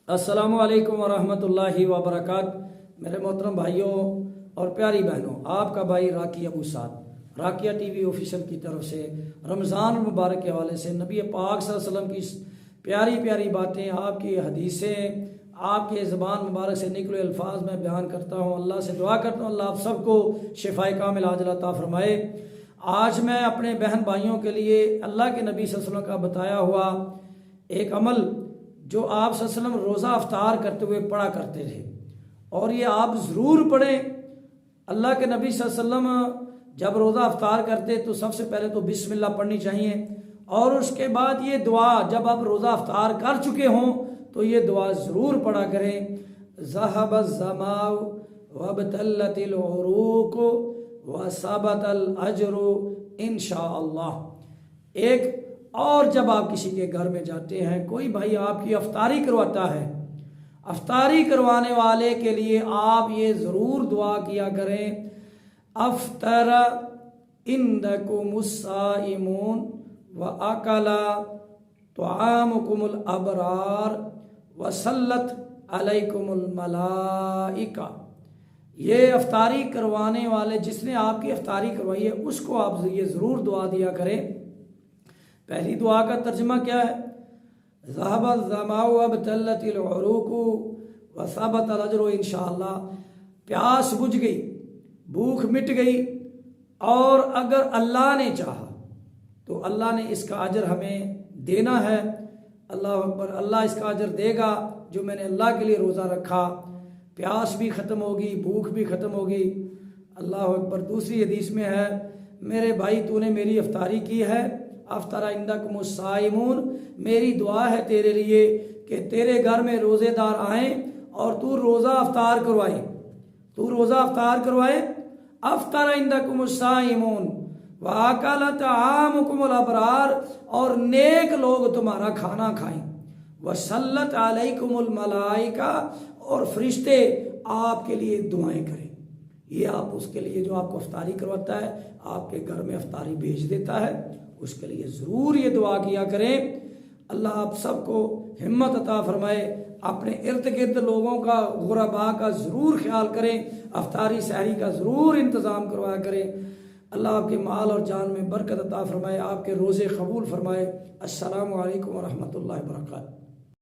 السلام علیکم ورحمۃ اللہ وبرکاتہ۔ میرے محترم بھائیوں اور پیاری بہنوں، آپ کا بھائی راکی ابو سعد راکیہ ٹی وی آفیشیل کی طرف سے رمضان المبارک کے حوالے سے نبی پاک صلی اللہ علیہ وسلم کی پیاری پیاری باتیں، آپ کی حدیثیں، آپ کے زبان مبارک سے نکلے الفاظ میں بیان کرتا ہوں۔ اللہ سے دعا کرتا ہوں اللہ آپ سب کو شفائے کامل عاجلہ عطا فرمائے۔ آج میں اپنے بہن بھائیوں کے لیے اللہ کے نبی صلی اللہ علیہ وسلم کا بتایا ہوا ایک عمل جو آپ صلی اللہ علیہ وسلم روزہ افطار کرتے ہوئے پڑھا کرتے تھے، اور یہ آپ ضرور پڑھیں۔ اللہ کے نبی صلی اللہ علیہ وسلم جب روزہ افطار کرتے تو سب سے پہلے تو بسم اللہ پڑھنی چاہیے، اور اس کے بعد یہ دعا جب آپ روزہ افطار کر چکے ہوں تو یہ دعا ضرور پڑھا کریں۔ ذہب الظمأ وابتلت العروق وثبت الاجر انشاءاللہ۔ ایک اور جب آپ کسی کے گھر میں جاتے ہیں، کوئی بھائی آپ کی افطاری کرواتا ہے، افطاری کروانے والے کے لیے آپ یہ ضرور دعا کیا کریں، افطر عندکم الصائمون واکل طعامکم الابرار وصلت علیکم الملائکہ۔ یہ افطاری کروانے والے جس نے آپ کی افطاری کروائی ہے اس کو آپ یہ ضرور دعا دیا کریں۔ پہلی دعا کا ترجمہ کیا ہے؟ ذہب الظمأ وابتلت العروق وثبت الاجر انشاءاللہ۔ پیاس بجھ گئی، بھوک مٹ گئی، اور اگر اللہ نے چاہا تو اللہ نے اس کا اجر ہمیں دینا ہے۔ اللہ اکبر، اللہ اس کا اجر دے گا جو میں نے اللہ کے لیے روزہ رکھا۔ پیاس بھی ختم ہوگی، بھوک بھی ختم ہوگی۔ اللہ اکبر۔ دوسری حدیث میں ہے، میرے بھائی تو نے میری افطاری کی ہے، افطر عندکم الصائمون، میری دعا ہے تیرے لیے کہ تیرے گھر میں روزے دار آئیں اور تو روزہ افطار کروائے، تو روزہ افطار کروائے۔ افطر عندکم الصائمون واکل طعامکم الابرار، اور نیک لوگ تمہارا کھانا کھائیں، وصلت علیکم الملائکہ، اور فرشتے آپ کے لیے دعائیں کریں۔ یہ آپ اس کے لیے جو آپ کو افطاری کرواتا ہے، آپ کے گھر میں افطاری بھیج دیتا ہے، اس کے لیے ضرور یہ دعا کیا کریں۔ اللہ آپ سب کو ہمت عطا فرمائے۔ اپنے ارد گرد لوگوں کا، غرباء کا ضرور خیال کریں، افطاری سحری کا ضرور انتظام کروایا کریں۔ اللہ آپ کے مال اور جان میں برکت عطا فرمائے، آپ کے روزے قبول فرمائے۔ السلام علیکم ورحمۃ اللہ وبرکاتہ۔